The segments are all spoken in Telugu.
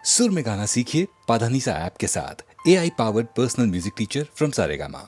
सुर में गाना सीखिए पाधानीसा ऐप के साथ। AI powered personal music teacher from Saregama.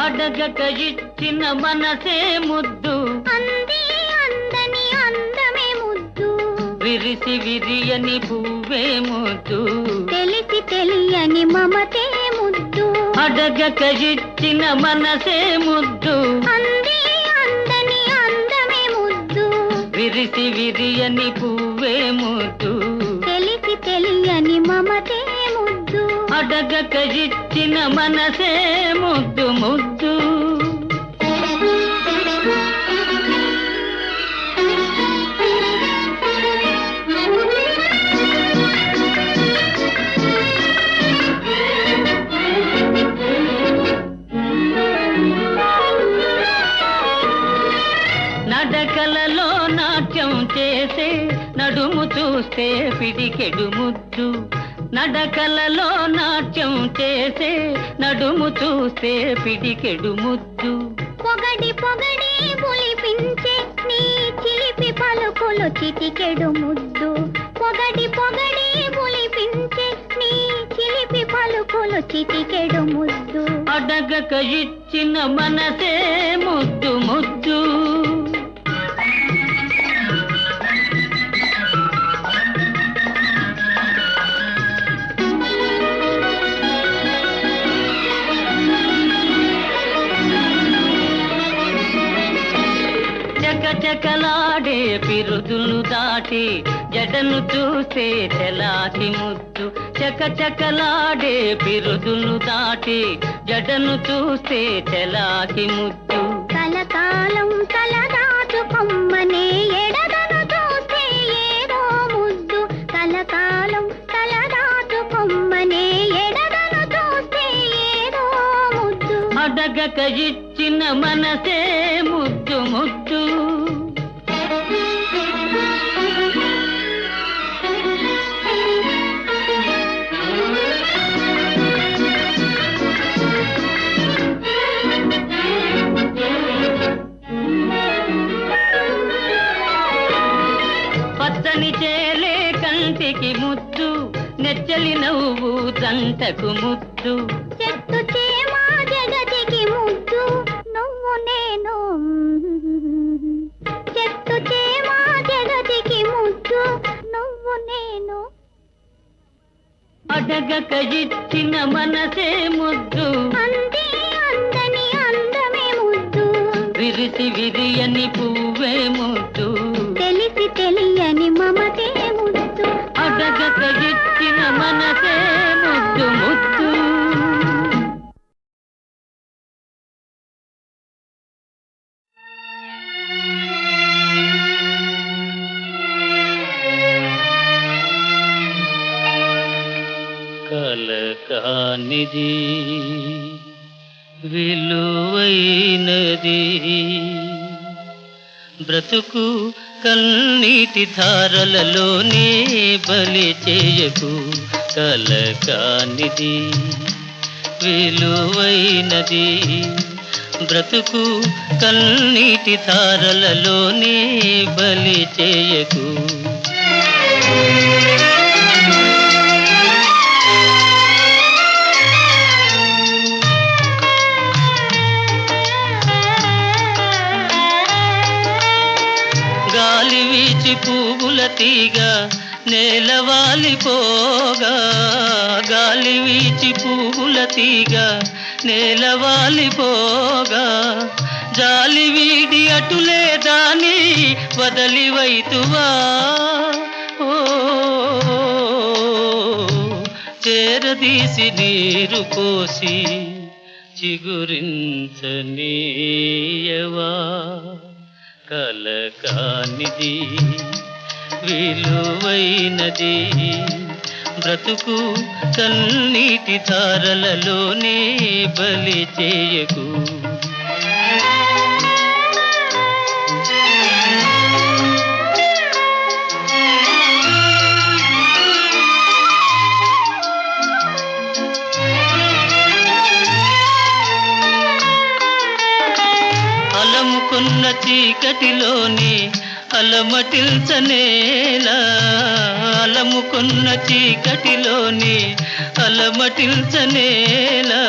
అడగక ఇచ్చిన మనసే ముద్దు అంది అందని అందమే ముద్దు విరిసి విరియని పువ్వే ముద్దు తెలిసి తెలియని మమతే ముద్దు అడగక ఇచ్చిన మనసే ముద్దు అంది అందని అందమే ముద్దు విరిసి విరియని పువ్వే ముద్దు తెలిసి తెలియని మమతే ముద్దు అడగక ఇచ్చిన మనసే ముద్దు ముద్దు నడకలలో నాట్యం చేసే నడుము చూస్తే పిడికెడు ముద్దు నడకలలో నాట్యం చేసే నడుము చూస్తే పిడికెడు ముద్దు పొగడి పొగడి పులిపించే నీ చిలిపి పలుకులు చిటికెడు ముద్దు పొగడి పొగడి పులిపించే నీ చిలిపి పలుకులు చిటికెడు ముద్దు అడగక ఇచ్చిన మనసే ముద్దు ముద్దు చకచకలాడే పిరుదులు దాటి జడను చూసే తెలాకి ముద్దు చకచకలాడే పిరుదులు దాటి జడను చూసే తెలాకి ముద్దు కలకాలం తలరాజు కొమ్మనే ఎడదను చూస్తే ఏదో ముద్దు కలకాలం తలరాజు కొమ్మనే ఎడదను చూస్తే ఏదో ముద్దు అడగక ఇచ్చిన మనసే ముద్దు ముద్దు పచ్చని చేలే కంటికి ముద్దు నెచ్చలి నవ్వు జంటకు ముద్దు చెట్టు చేమ జగతికి ముద్దు నువ్వు నేను చెట్టు చేమ జగతికి ముద్దు నువ్వు నేను అడగక ఇచ్చిన మనసే ముద్దు అంది అందని అందమే ముద్దు విరిసి విరియని పువ్వే ముద్దు తెలిసి తెలియని మమతే ముద్దు అడగక ఇచ్చిన మనసే ముద్దు ముద్దు కలకానిది విలువైనది బ్రతుకు కన్నీటి ధారలలోనే బలి చేయకు కలకానిది విలువైనది బ్రతుకు కన్నీటి ధారలలోనే బలి చేయకు గాలి వీచి పువ్వుల తీగ నేలవాలిపోగా గాలి వీచి పువ్వుల తీగ నేలవాలిపోగా జాలి వీడి అటులే దాని వదలివైతువా ఓ చేరదీసి నీరు పోసి చిగురించనీయవా కలకానిది విలువైనది బ్రతుకు కన్నీటి ధారలలోనే బలి చేయకు. అలముకున్న చీకటిలోని అలమటిల్చనేలా, అలముకున్న చీకటిలోని అలమటిల్చనేలా,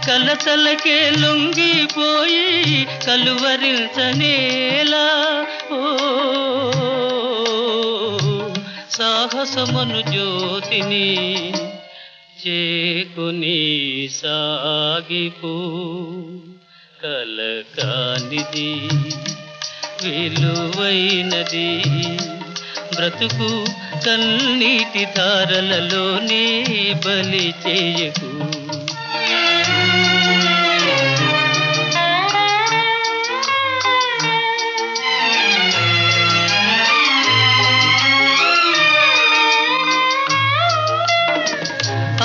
కలతలకే లొంగిపోయి కలువరించనేలా. ఓ సాహసమను జ్యోతిని చేకుని సాగిపో, కలకానిది విలువైనది బ్రతుకు కన్నీటి ధారలలోనే బలి చేయకు.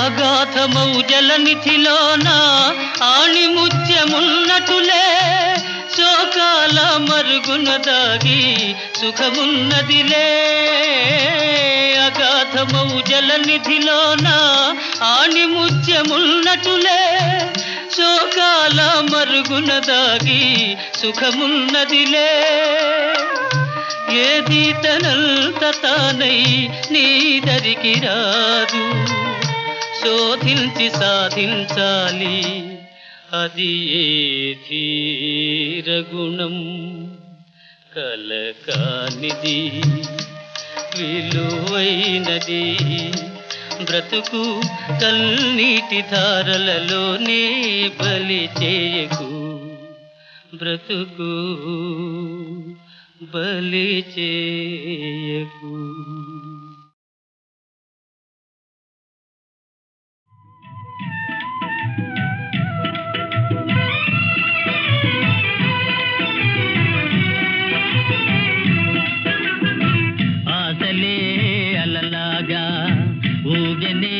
అగాధమౌ జలనిధిలోన ఆణిముత్యమున్నటులే, శోకాల మరుగున దాగి సుఖమున్నదిలే. అగాధమౌ జలనిధిలోన ఆణిముత్యమున్నటులే, శోకాల మరుగున దాగి సుఖమున్నదిలే. ఏది తనంత తానై నీ దరికి రాదు, శోధించి సాధించాలి అది ఏ ధీరగుణం. కలకానిది విలువైనది బ్రతుకు కన్నీటి ధారలలోనే బలి చేయకు. బ్రతుకు బలి చేయకు. ఆశలే అలలాగా ఊగనే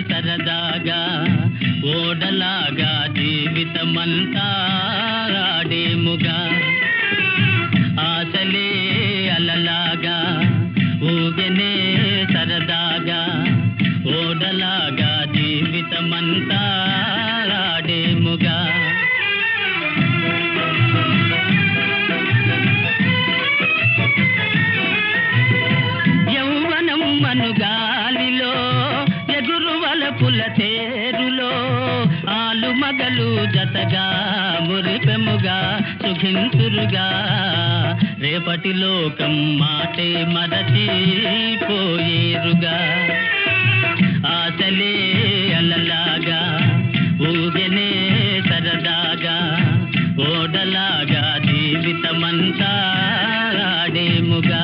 సరదాగా, ఓడలాగా జీవితమంతా ఆడేముగా. ఆశలే అలలాగా ఊగనే సరదాగా, ఓడలాగా జీవితమంతా ఆడేముగా. యౌవనం మనుగాలిలో ఎగురువలపుల తేరులో, ఆలు మగలు జతగా మురిపెముగా సుఖింతురుగా. రేపటి లోకం మాటే మరచిపోయేరుగా. ఆశలే అలలాగా ఊగనే సరదాగా, ఓడలాగా జీవితమంతా ఆడేముగా.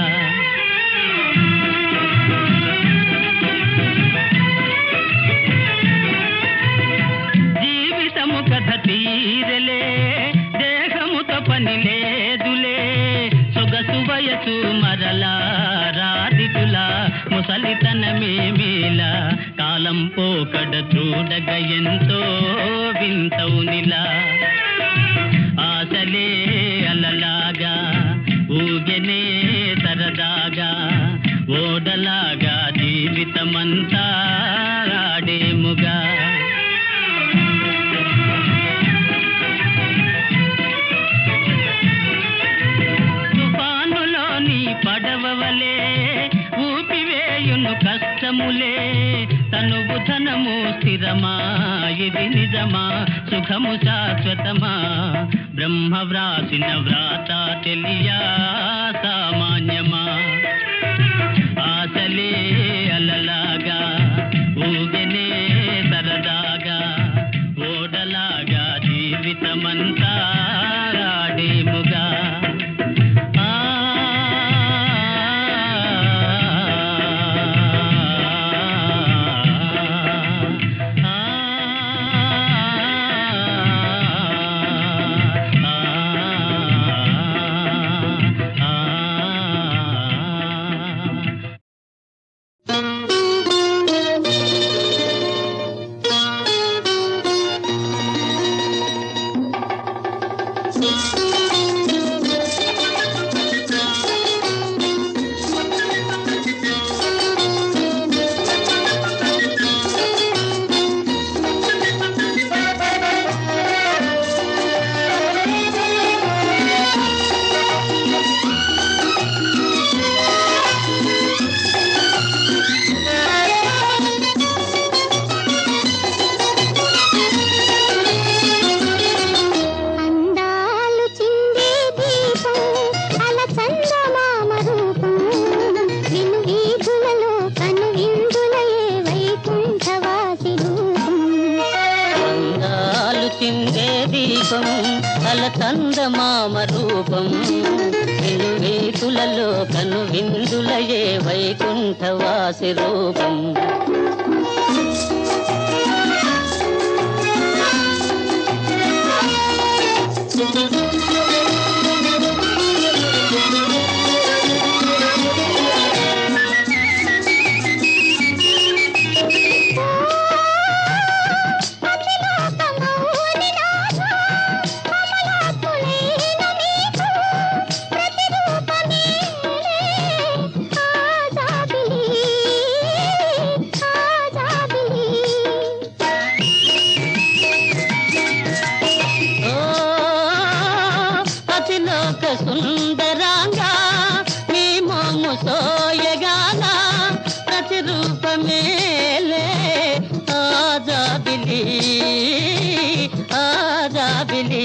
జీవితము కథ తీరలే, దేహముతో పని లేదులే. సొగసు వయసు మరలా రాదితులా, ముసలితనమేమేలా. కాలం పోకడ చూడగ ఎంతో వింతౌనిలా. ఆశలే అలలాగా ఊగనే సరదాగా, ఓడలాగా జీవితమంతా ఆడేముగా. తుఫానులోని పడవవలే ఊపివేయును కష్టములే. తనువు ధనము స్థిరమా, ఇది నిజమా, సుఖము శాశ్వతమా. బ్రహ్మ వ్రాసిన వ్రాత తెలియా సామాన్యమా. ఆశలే అలలాగా ఊగనే సరదాగా, ఓడలాగా జీవితమంతా ఆడేముగా. ఆ దీపం అలచందమామ రూపం వెలువేకులలో కను విందులయే వైకుంఠవాసి రూపం సుందరాంగా నీ మోము సోయగాన ప్రతిరూపమేలే ఆజాబిలి ఆజాబిలి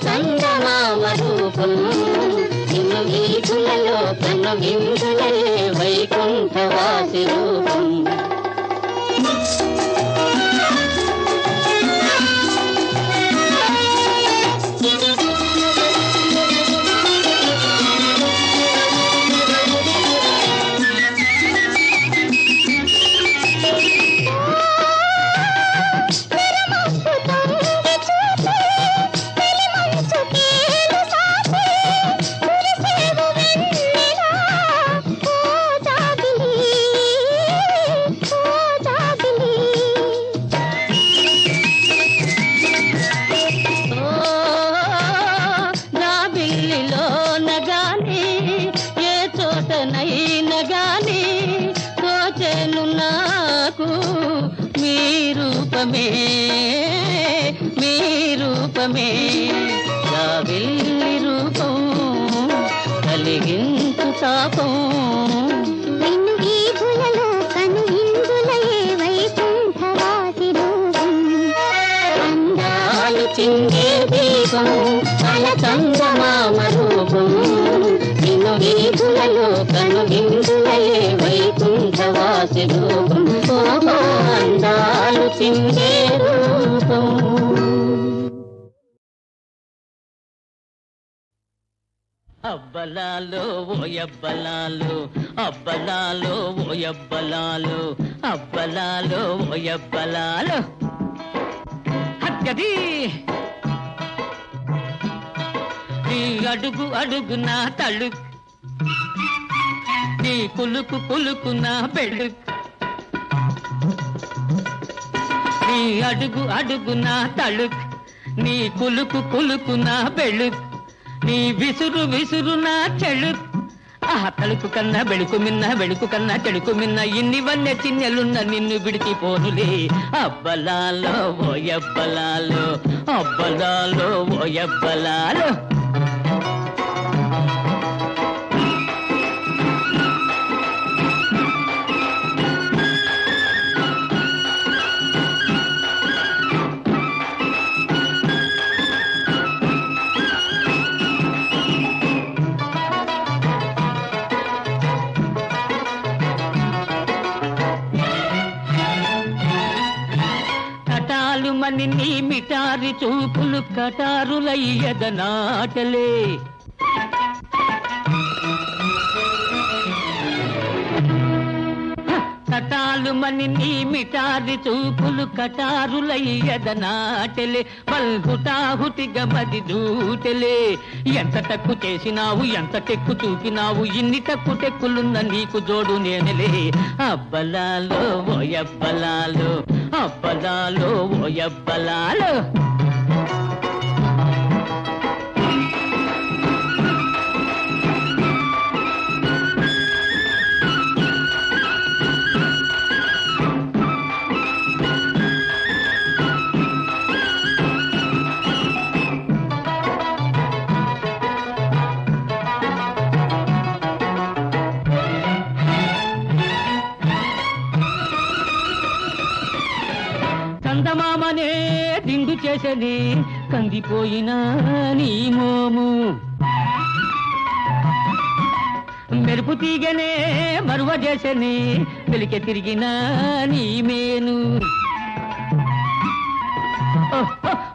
చందమామ రూపం నిన్ను వీధులలో కన్ను విందులే వైకుంఠవాసి రూపం మీ రూపమే జాబిల్లి రూపం కలిగించు తాపం నిన్ను వీధులలో కను ఇందులయే వైకుంఠవాసి రూపం అందాలు చిందే దీపం అలచందమామ రూపం నిన్ను వీధులలో కను ఇందులయే వైకుంఠవాసి రూపం అందాలు చిందే రూపం అబ్బలాలో ఓయబ్బలాలో అబ్బలాలో ఓయబ్బలాలో అబ్బలాలో ఓయబ్బలాలో హక్కది నీ అడుగు అడుగు నా తళ్ళు నీ కులుకు కులుకు నా పెళ్ళు నీ అడుగు అడుగు నా తళ్ళు నీ కులుకు కులుకు నా పెళ్ళు నీ విసురు విసురు నా చెడు తలుకు కన్నా బెడుకు మిన్న బెడుకు కన్నా చెడుకు మిన్న ఇన్నివన్నీ చిన్నెలున్న నిన్ను విడిచిపోనులే అబ్బలాలో ఓయబ్బలాలో అబ్బలాలో ఓయబ్బలాలో మని నీ మిటారి చూపులు కటారులయ్యద నాటలే కటాలు మని నీ మిటారి చూపులు కటారులయ్యద నాటలే బల్హుటాహుటిగా మది దూటలే ఎంత టక్కు చేసినావు ఎంత టెక్కు చూపినావు ఇన్ని టక్కు టెక్కులున్న నీకు జోడు నేనలే అబ్బలాలో ఓయబ్బలాలో అబ్బలాలో ఓయబ్బలాలో చందమామనే దిండు చేసని కందిపోయిన నీ మోము మెరుపు తీగనే మరువ చేసని వెలికి తిరిగిన నీ మేను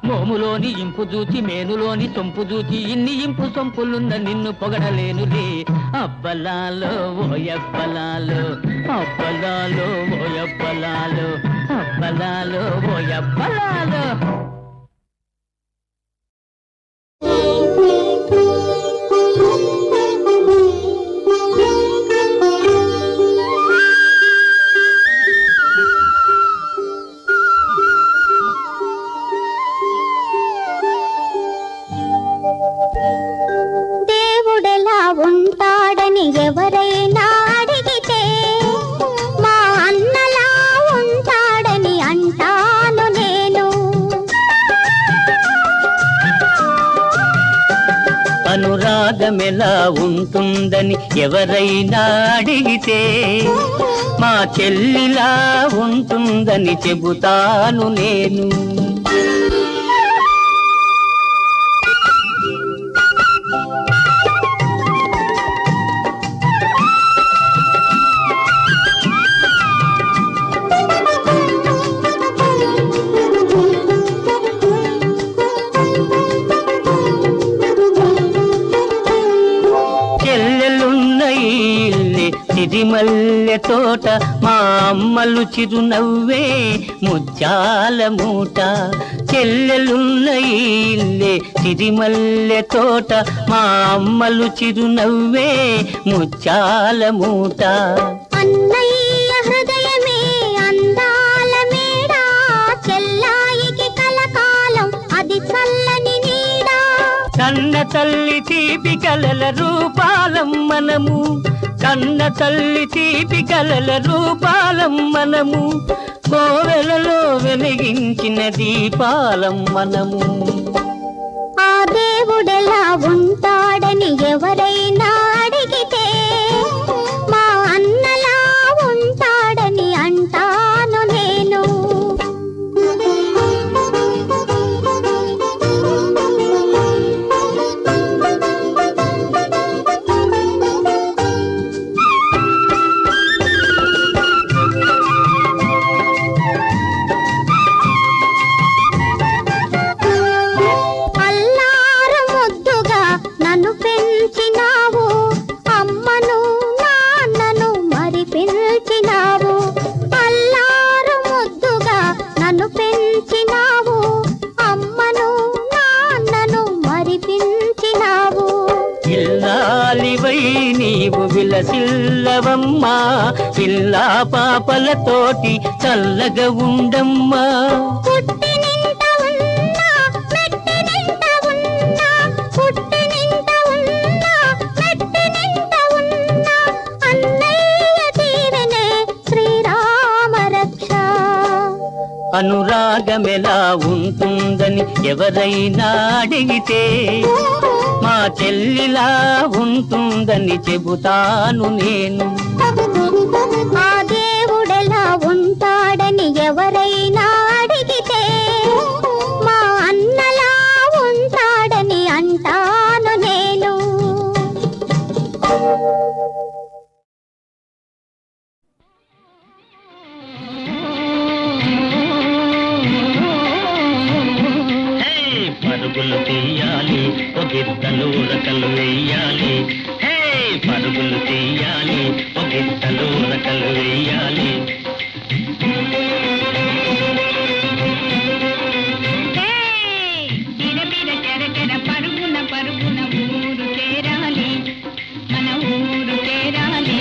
మోములోని ఇంపు చూచి మేనులోని సొంపు చూచి ఇన్ని ఇంపు సొంపులున్న నిన్ను పొగడలేనులే అబ్బలాలో ఓయబ్బలాలో అబ్బలాలో ఓయబ్బలాలో అబ్బలాలో ఓయబ్బలాలో దేవుడెలా ఉంటాడని ఎవరైనా అడిగితే మా అన్నలా ఉంటాడని అంటాను నేను. అనురాగమెలా ఉంటుందని ఎవరైనా అడిగితే మా చెల్లిలా ఉంటుందని చెబుతాను నేను. సిరిమల్లె తోట మా అమ్మలు చిరునవ్వే ముత్యాల మూట. చెల్లెలున్న ఇల్లే సిరిమల్లె తోట మా అమ్మలు చిరునవ్వే ముత్యాల మూట. అన్నయ్య హృదయమే అందాల మేడ, చెల్లాయికి కలకాలం అది చల్లని నీడ. కన్న తల్లి తీపి కలల రూపాలం మనము, కన్న తల్లి తీపి కలల రూపాలం మనము, కోవెలలో వెలిగించిన దీపాలం మనము. ఆ దేవుడెలా ఉంటాడని ఎవరైనా అడిగితే మా అన్నలా ఉంటాడని అంటాను నేను. నీవు విలసిల్లవమ్మా, పిల్లా పాపలతోటి చల్లగా ఉండమ్మా. అనురాగమెలా ఉంటుందని ఎవరైనా అడిగితే మా చెల్లిలా ఉంటుందని చెబుతాను నేను. ఆ దేవుడెలా ఉంటాడని ఎవరైనా అడిగితే మా అన్నలా ఉంటాడని అంటాను నేను. పరుగులు తీయాలి, ఒగిద్దలు ఉరకలు వెయ్యాలి. హే పరుగులు తీయాలి, ఒగిద్దలు ఉరకలు వెయ్యాలి. పరుగున పరుగున ఊరు చేరాలి, మన ఊరు చేరాలి.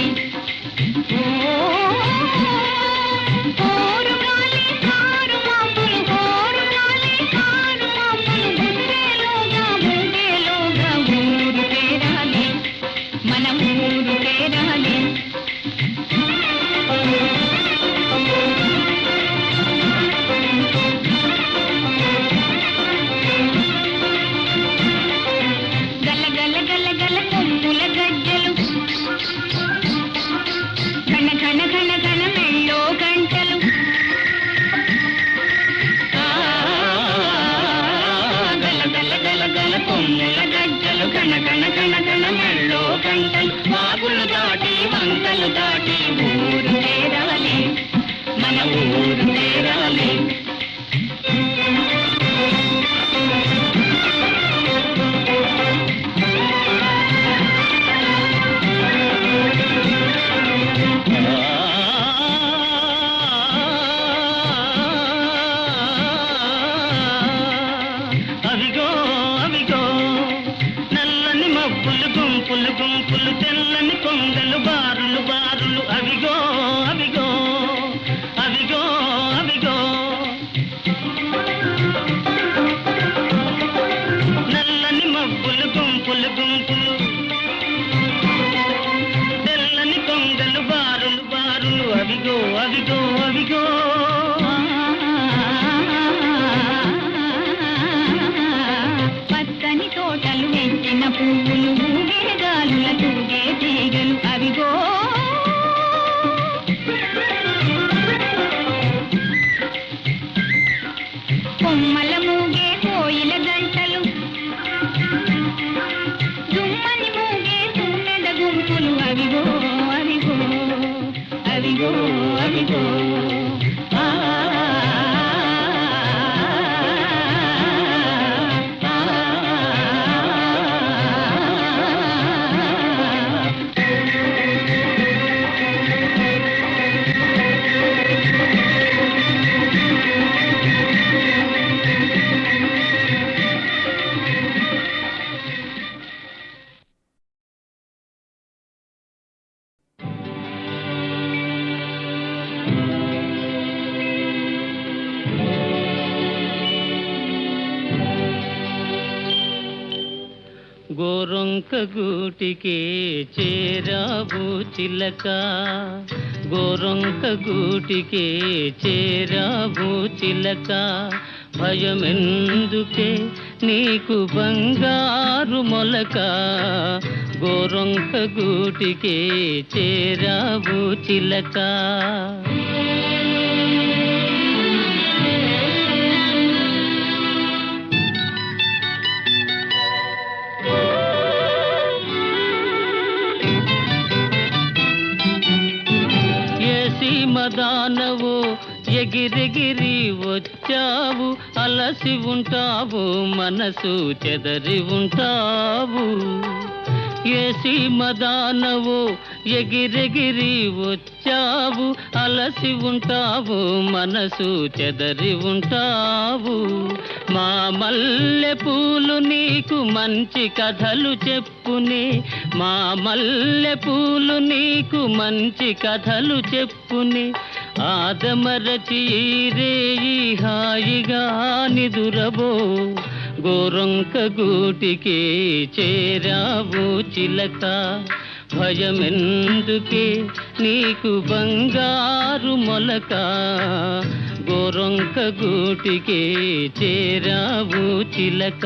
కొమ్మల మూగే కోయిల గంటలు దుమ్మని మూగే తుమ్మెద గుంపులు అవిగో అవిగో అవిగో అవిగో ఆ గోరొంక గూటికే చేరావు చిలక, గోరొంక గూటికే చేరావు చిలక, భయమెందుకే నీకు బంగారు మొలక, గోరొంక గూటికే చేరావు చిలక. మదానవు ఎగిరెగిరి వచ్చావు, అలసి ఉంటావు మనసు చెదరి ఉంటావు. ఏసి మదానవు ఎగిరెగిరి వచ్చావు, అలసి ఉంటావు మనసు చెదరి ఉంటావు. మా మల్లె పూలు నీకు మంచి కథలు చెప్పునే, మా మల్లె పూలు నీకు మంచి కథలు చెప్పునే, ఆదమరచి రేయి హాయిగా నిదురబో, గోరొంక గూటికే చేరావు చిలక, భయమెందుకే నీకు బంగారు మొలక, గోరొంక గూటికే చేరావు చిలక.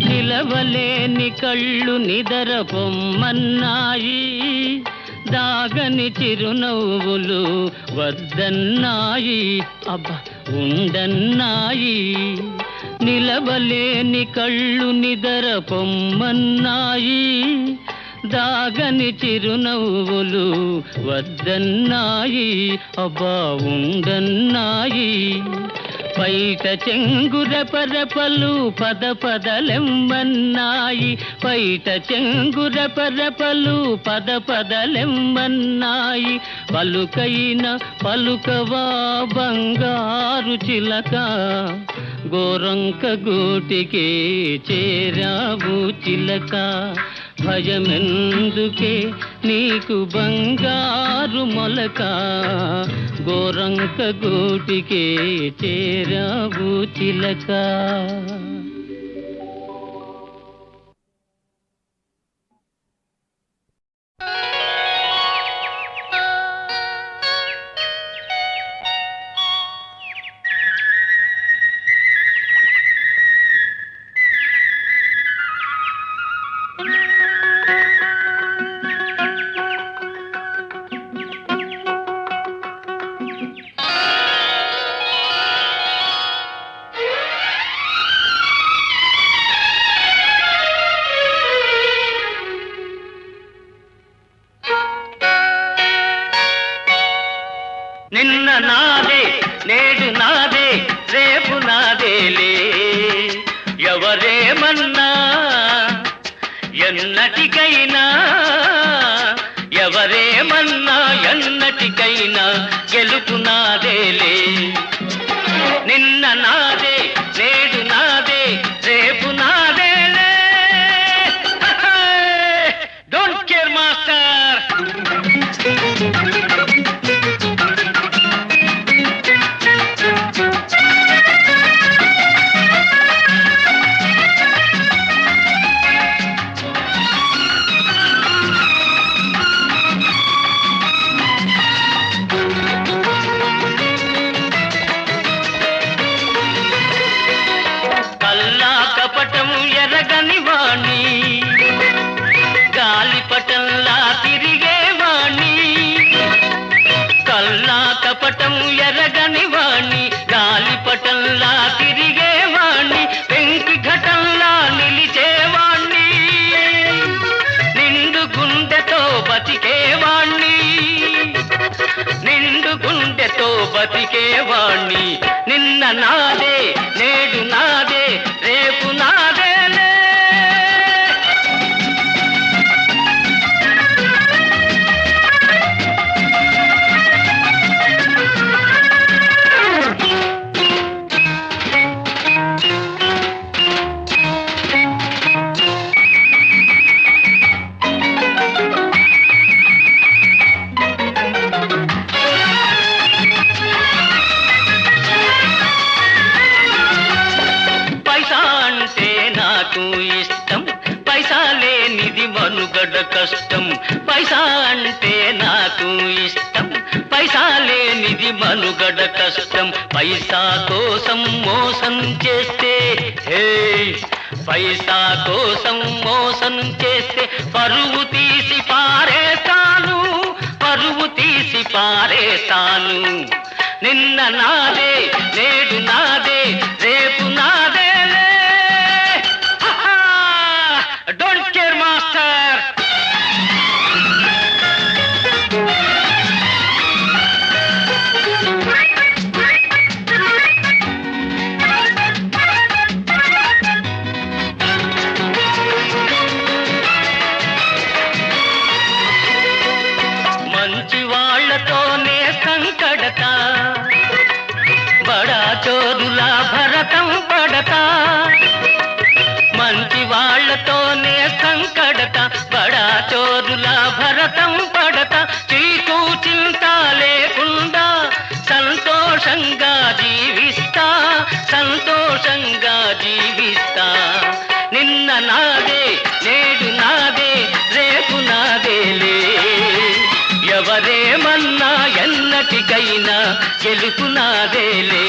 నిలవలేని కళ్ళు నిదర బొమ్మన్నాయి, దాగని చిరునవ్వులు వద్దన్నాయి, అబ్బా ఉండన్నాయి. నిలవలేని కళ్ళు నిదర పొమ్మన్నాయి, దాగని చిరునవ్వులు వద్దన్నాయి, అబ్బా ఉండన్నాయి. పైట చెంగుర పరపలు పద పదలెమ్మన్నాయి, పైట చెంగుర పరపలు పద పదలెమ్మన్నాయి. పలుకైన పలుకవా బంగారు చిలక, గోరొంక గూటికే చేరావు చిలక, భయమెందుకే నీకు బంగారు మొలక, గోరొంక గూటికే చేరావు చిలక. నిన్న నాదే నేడు నాదే రేపు నాదేలే, ఎవరేమన్నా ఎన్నటికైనా, ఎవరేమన్నా ఎన్నటికైనా గెలుపు నాదేలే. నిన్న నాదే నేడు నాదే రేపు నాదేలే, డోంట్ కేర్ మాస్టర్. కపటం ఎరగని వాణ్ణి గాలిపటంలా తిరిగేవాణ్ణి కల్లా కపటం ఎరగని వాణ్ణి గాలిపటంలా తిరిగేవాణ్ణి పెంకి ఘటంలా నిలిచేవాణ్ణి నిండు గుండెతో బతికేవాణ్ణి నిండు గుండెతో బతికేవాణ్ణి నిన్న నాదే నేడు నాదే రేపు నాదేలే పైసా లేనిది మనుగడ కష్టం పైసా అంటే నాకు ఇష్టం పైసా లేనిది మనుగడ కష్టం పైసా కోసం మోసం చేస్తే పైసా కోసం మోసం చేస్తే పరువు తీసి పారేస్తాను పరువు తీసి పారేస్తాను నిన్న నాదే నేడు నాదే రేపు నాదే డోంట్ కేర్ మాస్టర్ మంచి వాళ్లతోనే సంకడతా బడా చోరులా భరతం పడతా మంచి వాళ్లతోనే సంకడత బడా చోరులా భరతం పడత చీకు చింత లేకుండా సంతోషంగా జీవిస్తా సంతోషంగా జీవిస్తా నిన్న నాదే నేడు నాదే రేపు నాదేలే ఎవరేమన్నా ఎన్నటికైనా గెలుపు నాదేలే